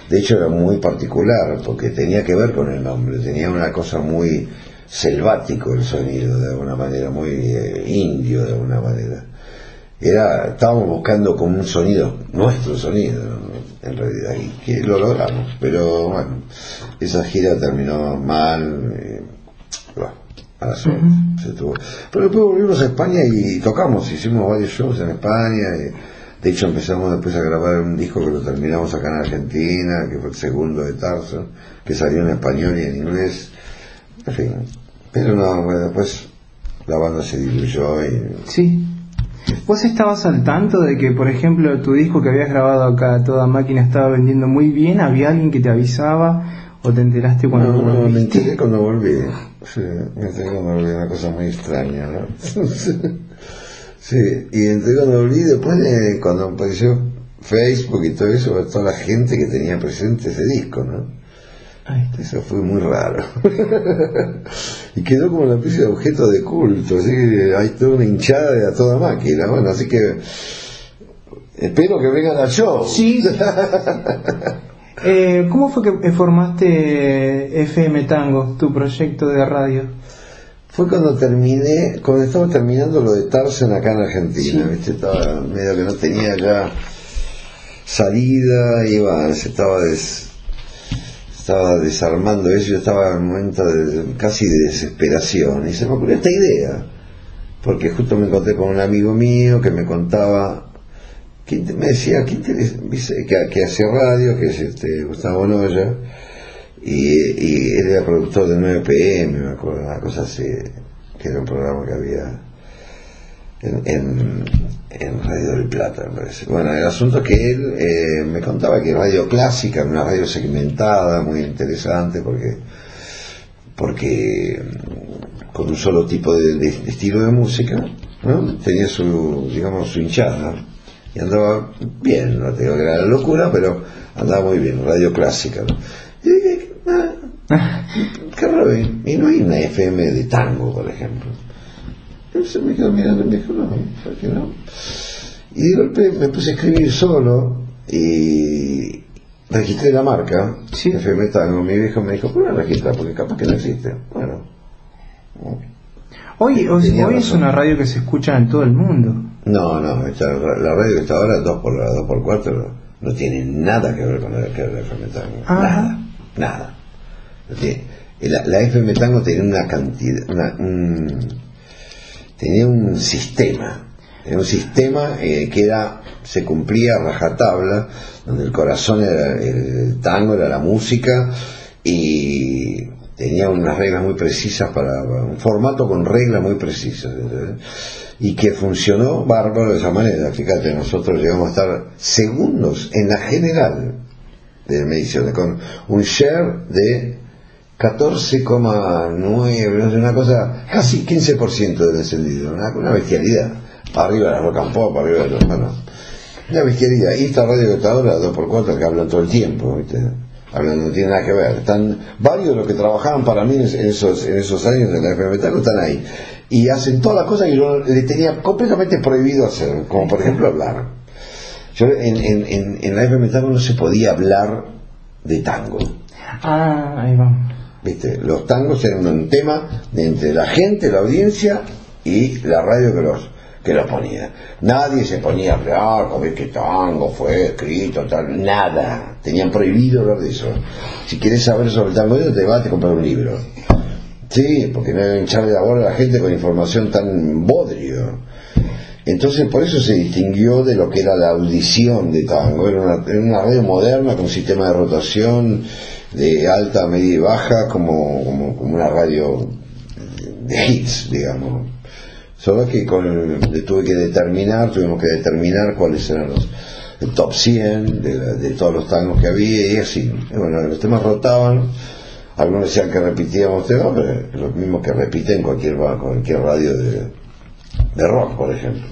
De hecho era muy particular porque tenía que ver con el nombre, tenía una cosa muy selvático el sonido, de alguna manera, muy indio de alguna manera. Estábamos buscando como un sonido, nuestro sonido, en realidad, y que lo logramos, pero bueno, esa gira terminó mal, a la suerte, se tuvo. Pero después volvimos a España y tocamos, hicimos varios shows en España, de hecho empezamos después a grabar un disco que lo terminamos acá en Argentina, que fue el segundo de Tarzan, que salió en español y en inglés, en fin, pero bueno, después la banda se diluyó y... Sí. ¿Vos estabas al tanto de que, por ejemplo, tu disco que habías grabado acá a toda máquina estaba vendiendo muy bien? ¿Había alguien que te avisaba o te enteraste cuando volviste? No, me enteré cuando volví. Sí, me enteré cuando volví, una cosa muy extraña, ¿no? Sí, y me enteré cuando volví, después cuando apareció Facebook y todo eso, toda la gente que tenía presente ese disco, ¿no? Eso fue muy raro. Y quedó como una especie de objeto de culto, así que hay toda una hinchada de a toda máquina. Bueno, así que espero que vengan al show. Sí. ¿Cómo fue que formaste FM Tango, tu proyecto de radio? Fue cuando estaba terminando lo de Tarzan acá en Argentina, sí. ¿Viste? Estaba medio que no tenía ya salida, se estaba desarmando eso, yo estaba en un momento casi de desesperación y se me ocurrió esta idea, porque justo me encontré con un amigo mío que me contaba, me decía que hacía radio, que es Gustavo Noya, y él era productor de 9 PM, me acuerdo, una cosa así, que era un programa que había en Radio del Plata, me parece. Bueno, el asunto es que él me contaba que Radio Clásica, una radio segmentada, muy interesante, porque con un solo tipo de estilo de música, ¿no? Tenía su hinchada, y andaba bien, no te digo que era la locura, pero andaba muy bien, Radio Clásica, ¿no? Y dije, qué raro, y no hay una FM de tango, por ejemplo. Se me quedó mirando y me dijo, no, ¿por qué no? Y de golpe me puse a escribir solo y registré la marca, sí. FM Tango. Mi viejo me dijo, ¿por qué no registrar? Porque capaz que no existe. Bueno. Hoy es una radio que se escucha en todo el mundo. No, la radio que está ahora, 2x4, no tiene nada que ver con la FM Tango. Nada. No tiene. La FM Tango tenía una cantidad, tenía un sistema que se cumplía a rajatabla, donde el corazón era el tango, era la música, y tenía unas reglas muy precisas, un formato con reglas muy precisas, ¿entendés? Y que funcionó bárbaro de esa manera. Fíjate, nosotros llegamos a estar segundos en la general de mediciones, con un share de 14,9, una cosa, casi 15% del encendido, una bestialidad, arriba de la rock and pop, arriba de los, una bestialidad. Y esta radio que está ahora, 2x4, que hablan todo el tiempo, ¿viste? No tiene nada que ver. Están varios de los que trabajaban para mí en esos años en la FM Tango, están ahí, y hacen todas las cosas que yo le tenía completamente prohibido hacer, como por ejemplo hablar. Yo en la FM Tango no se podía hablar de tango. Ahí va. ¿Viste? Los tangos eran un tema de entre la gente, la audiencia y la radio que los ponía. Nadie se ponía a hablar, a ver qué tango fue escrito, tal, nada. Tenían prohibido hablar de eso. Si quieres saber sobre el tango, te vas a comprar un libro. Sí, porque no deben echarle la bola a la gente con información tan bodrio. Entonces por eso se distinguió de lo que era la audición de tango. Era una radio moderna con sistema de rotación de alta, media y baja, como una radio de hits, digamos. Solo que tuvimos que determinar cuáles eran el top 100 de todos los tangos que había, y así. Y bueno, los temas rotaban. Algunos decían que repitíamos temas, pero lo mismo que repiten cualquier radio de rock, por ejemplo.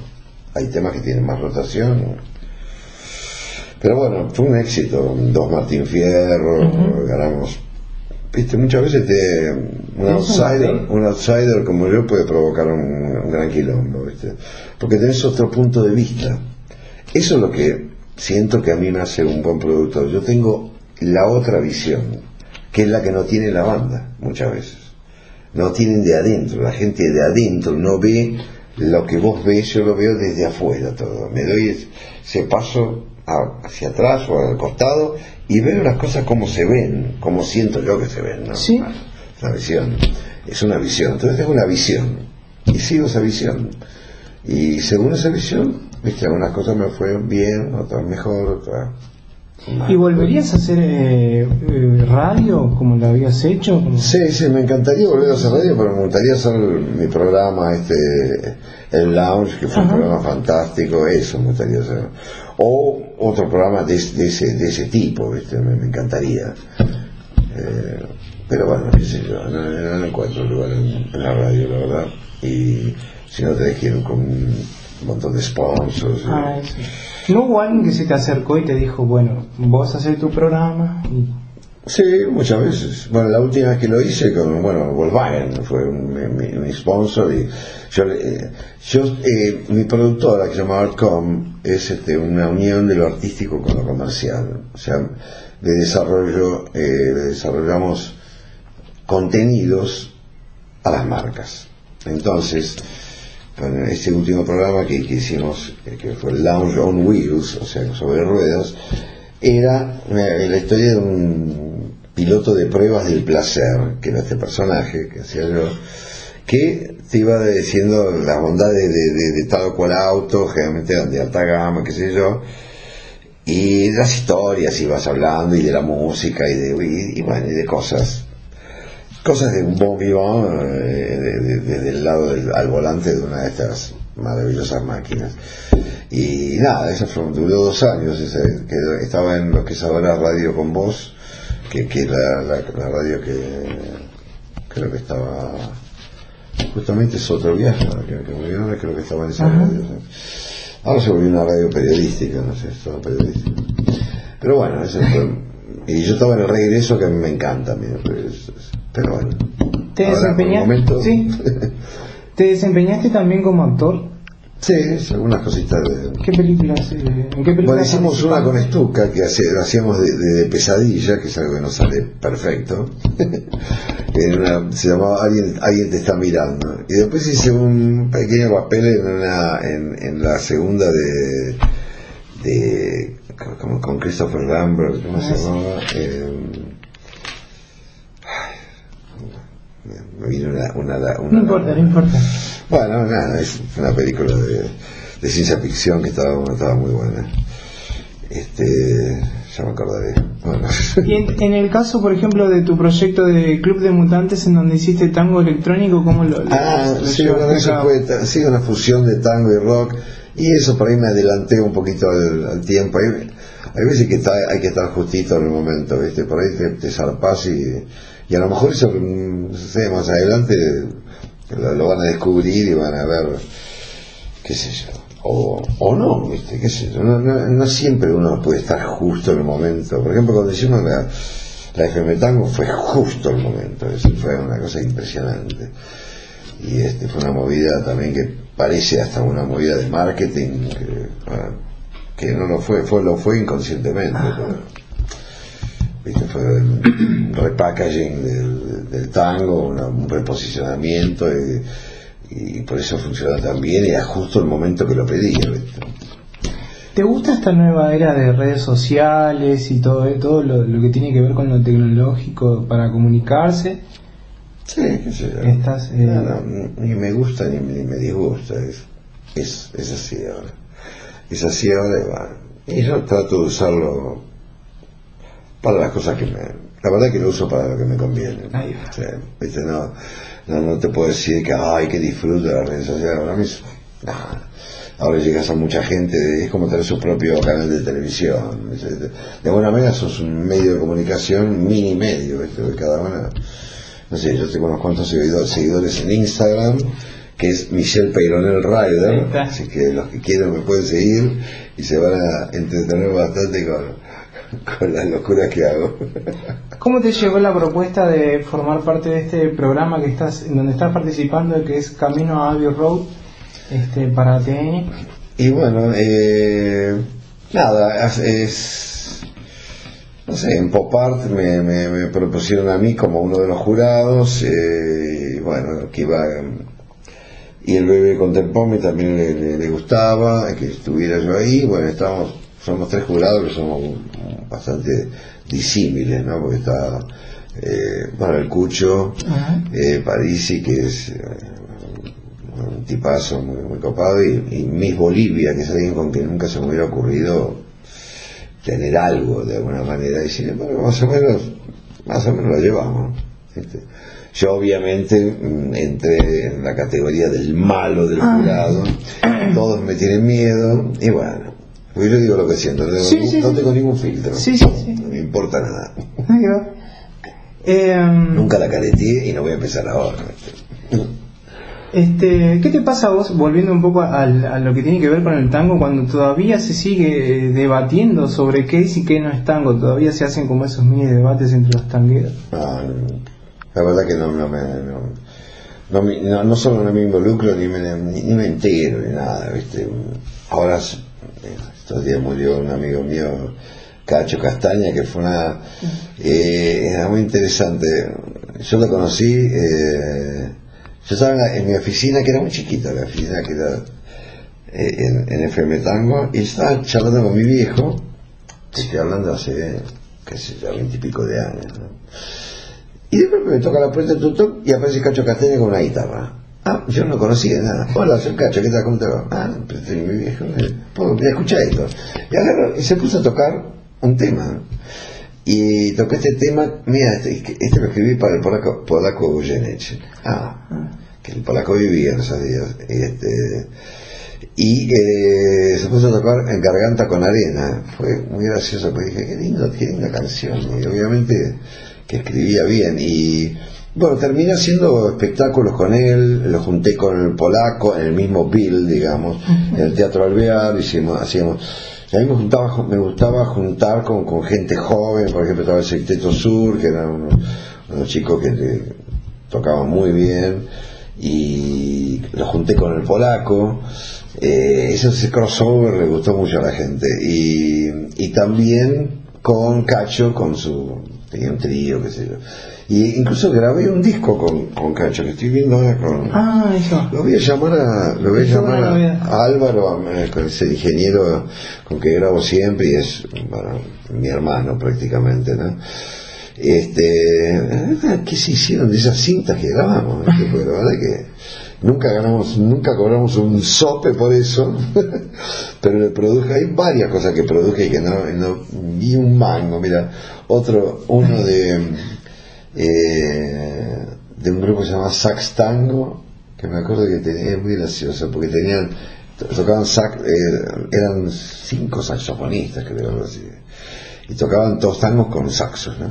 Hay temas que tienen más rotación. Pero bueno, fue un éxito. 2 Martín Fierro, ganamos. Viste, muchas veces un outsider como yo puede provocar un gran quilombo, ¿viste? Porque tenés otro punto de vista. Eso es lo que siento que a mí me hace un buen productor. Yo tengo la otra visión, que es la que no tiene la banda, muchas veces. No tienen de adentro, la gente de adentro no ve lo que vos ves, yo lo veo desde afuera todo. Me doy ese paso hacia atrás o al costado y veo las cosas como se ven, como siento yo que se ven, ¿no? Sí. Una visión, es una visión. Entonces tengo una visión y sigo esa visión. Y según esa visión, viste, algunas cosas me fueron bien, otras mejor, otras mal. ¿Y volverías a hacer radio como lo habías hecho? Sí, me encantaría volver a hacer radio, pero me gustaría hacer mi programa, el Lounge, que fue un programa fantástico, eso me gustaría hacer. O otro programa de ese tipo, ¿viste? Me encantaría. Pero bueno, qué sé yo, no encuentro lugar en la radio, la verdad. Y si no te que ir con un montón de sponsors. Eso. ¿No hubo alguien que se te acercó y te dijo, bueno, vos haces tu programa? Sí, muchas veces. Bueno, la última vez que lo hice con, Volkswagen fue mi sponsor, y mi productora, que se llama Artcom, es una unión de lo artístico con lo comercial. O sea, desarrollamos contenidos a las marcas. Entonces, bueno, este último programa que hicimos, que fue el Lounge on Wheels, o sea, sobre ruedas, era la historia de un piloto de pruebas del placer, que era este personaje que hacía yo, que te iba diciendo las bondades de tal cual auto, generalmente de alta gama, qué sé yo, y de las historias ibas hablando, y de la música, y de cosas de un bon vivant, desde el lado al volante de una de estas maravillosas máquinas. Y nada, eso duró 2 años, que estaba en lo que es ahora Radio Con Voz, que es la radio que creo que estaba justamente, es otro viaje, creo que estaba en esa radio. Ahora se volvió una radio periodística, no sé, es todo periodístico. Pero bueno, eso fue. Y yo estaba en el regreso, que a mí me encanta, pero bueno. ¿Te desempeñaste? Sí. ¿Te desempeñaste también como actor? Sí, algunas cositas ¿Qué películas? ¿En qué películas? Bueno, hicimos una con Stuka, que hacíamos de pesadilla, que es algo que nos sale perfecto. Se llamaba Alguien te está mirando. Y después hice un pequeño papel en la segunda con Christopher Lambert, ¿cómo se llamaba? Me vino una no importa. Bueno, nada, es una película de ciencia ficción que estaba muy buena. Ya me acordaré. Bueno. Y en el caso, por ejemplo, de tu proyecto de Club de Mutantes, en donde hiciste tango electrónico, ¿cómo lo sí, bueno, eso fue una fusión de tango y rock, y eso por ahí me adelanté un poquito al tiempo. Hay veces que hay que estar justito en el momento, ¿viste? Por ahí te zarpás y a lo mejor eso, no sé, más adelante lo van a descubrir y van a ver, qué sé yo, o no, ¿viste? Qué sé yo, no siempre uno puede estar justo en el momento. Por ejemplo, cuando hicimos la FM Tango, fue justo el momento, eso fue una cosa impresionante. Y fue una movida también que parece hasta una movida de marketing, que no lo fue inconscientemente, ¿viste? Fue un repackaging del tango, un reposicionamiento, y por eso funciona tan bien, y era justo el momento que lo pedí, ¿viste? ¿Te gusta esta nueva era de redes sociales y todo lo que tiene que ver con lo tecnológico para comunicarse? Sí, qué sé yo. Ni me gusta ni me disgusta, es así ahora. Es así ahora, y yo trato de usarlo para las cosas la verdad que lo uso para lo que me conviene. Sí, ¿viste? No te puedo decir que disfruto de las redes sociales. Para mí ahora llegas a mucha gente, es como tener su propio canal de televisión. De alguna manera sos un medio de comunicación, mini medio, ¿viste? De cada una. No sé, yo tengo unos cuantos seguidores en Instagram, que es Michelle Peyronel Rider, así que los que quieran me pueden seguir y se van a entretener bastante con las locuras que hago. ¿Cómo te llegó la propuesta de formar parte de este programa que en donde estás participando, que es Camino a Abbey Road, para TN? Y bueno, nada, no sé, en Pop Art me propusieron a mí como uno de los jurados, y bueno, que iba, y el bebé Contemporáneo también le gustaba que estuviera yo ahí. Bueno, somos 3 jurados que somos bastante disímiles, ¿no? Porque está el Cucho, Parisi, que es un tipazo muy, muy copado, y Miss Bolivia, que es alguien con quien nunca se me hubiera ocurrido tener algo de alguna manera, y sin embargo más o menos lo llevamos, ¿viste? Yo obviamente entré en la categoría del malo del jurado, todos me tienen miedo, y bueno, pues yo digo lo que siento, no tengo ningún filtro, no me importa nada. Nunca la careteé y no voy a empezar ahora. ¿Qué te pasa a vos, volviendo un poco a lo que tiene que ver con el tango, cuando todavía se sigue debatiendo sobre qué es y qué no es tango? Todavía se hacen como esos mini debates entre los tangueros. La verdad que no solo no me involucro ni me entero ni nada, ¿viste? Ahora estos días murió un amigo mío, Cacho Castaña, que fue era muy interesante. Yo lo conocí, yo estaba en mi oficina, que era muy chiquita, la oficina que era en FM Tango, y estaba charlando con mi viejo, que estoy hablando hace, qué sé yo, 20 y pico de años, ¿no? Y de repente me toca la puerta, y aparece Cacho Castaña con una guitarra. Yo no conocía nada. Hola, soy Cacho, ¿qué tal? ¿Cómo te va? Pues mi viejo, mira, escucha esto. Y agarró, y se puso a tocar un tema. Y toqué este tema, mira, este lo escribí para el polaco Goyeneche. Que el polaco vivía en esos días. Y se puso a tocar en Garganta con Arena. Fue muy gracioso, porque dije, qué linda canción. Y obviamente que escribía bien. Y bueno, terminé haciendo espectáculos con él, lo junté con el polaco, en el mismo bill, digamos, en el Teatro Alvear, hacíamos. Y a mí me gustaba juntar con gente joven, por ejemplo estaba el Sexteto Sur, que eran unos chicos que tocaban muy bien, y lo junté con el polaco. Ese crossover le gustó mucho a la gente, y también con Cacho, tenía un trío, qué sé yo, y incluso grabé un disco con Cacho, que estoy viendo ahora eso. Lo voy a llamar a Álvaro, ese ingeniero con que grabo siempre, y es mi hermano prácticamente, ¿no? ¿Qué se hicieron de esas cintas que grabamos? Porque la verdad que nunca cobramos un sope por eso, pero hay varias cosas que produje y que no vi un mango. Mira, uno de un grupo que se llama Sax Tango, que me acuerdo que es muy gracioso, porque tocaban sax, eran 5 saxofonistas, creo, algo así, y tocaban todos tangos con saxos, ¿no?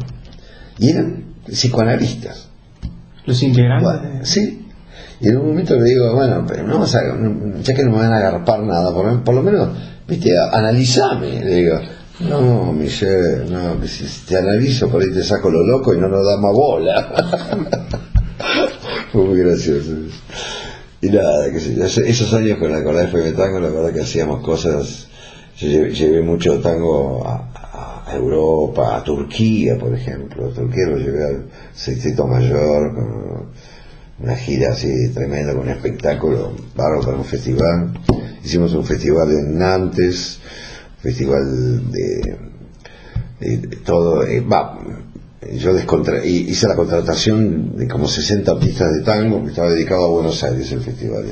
Y eran psicoanalistas. ¿Los integrantes? Bueno, sí. Y en un momento le digo, bueno, pero ya que no me van a agarpar nada, por lo menos, viste, analízame, le digo. No, Michelle, no, que si te analizo por ahí te saco lo loco y no nos da más bola. Fue muy gracioso. Y nada, que sé yo, esos años con la FM Tango, la verdad que hacíamos cosas. Yo llevé mucho tango a Europa, a Turquía, por ejemplo. A Turquía lo llevé al Sexteto Mayor, con una gira así tremenda, con un espectáculo bárbaro para un festival. Hicimos un festival en Nantes, festival de todo. Yo hice la contratación de como 60 artistas de tango, que estaba dedicado a Buenos Aires el festival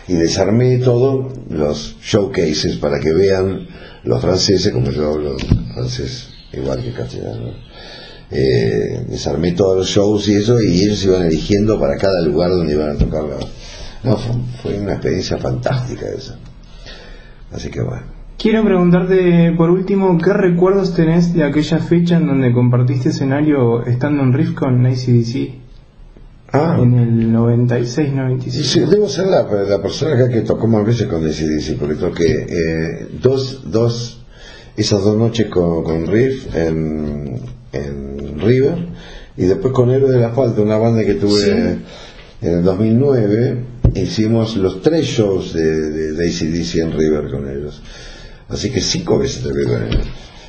y les armé todos los showcases para que vean los franceses, como yo hablo francés igual que castellano, les armé todos los shows y eso, y ellos iban eligiendo para cada lugar donde iban a tocar. Fue una experiencia fantástica esa. Así que bueno. Quiero preguntarte por último, ¿qué recuerdos tenés de aquella fecha en donde compartiste escenario estando en Riff con AC/DC? En el 96-97. Sí, debo ser la persona que tocó más veces con AC/DC, porque toqué esas dos noches con Riff en River, y después con Héroes del Asfalto, una banda que tuve en el 2009, hicimos los 3 shows de AC/DC en River con ellos. Así que 5 veces toqué con ellos.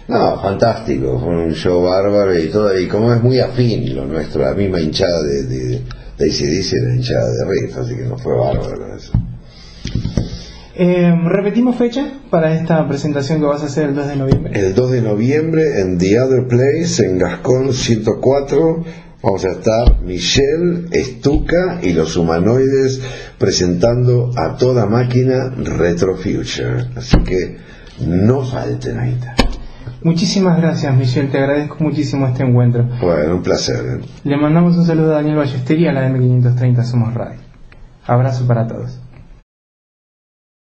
No, fantástico, fue un show bárbaro y todo, y como es muy afín lo nuestro, la misma hinchada de AC/DC era hinchada de Riff, así que no fue bárbaro eso. Repetimos fecha para esta presentación que vas a hacer el 2 de noviembre. El 2 de noviembre en The Other Place, en Gascón 104, vamos a estar Michelle, Stuka y los Humanoides presentando a toda máquina Retro Future. Así que no falten ahí. Muchísimas gracias, Michelle, te agradezco muchísimo este encuentro. Bueno, un placer. Le mandamos un saludo a Daniel Ballester y a la M530 Somos Radio. Abrazo para todos.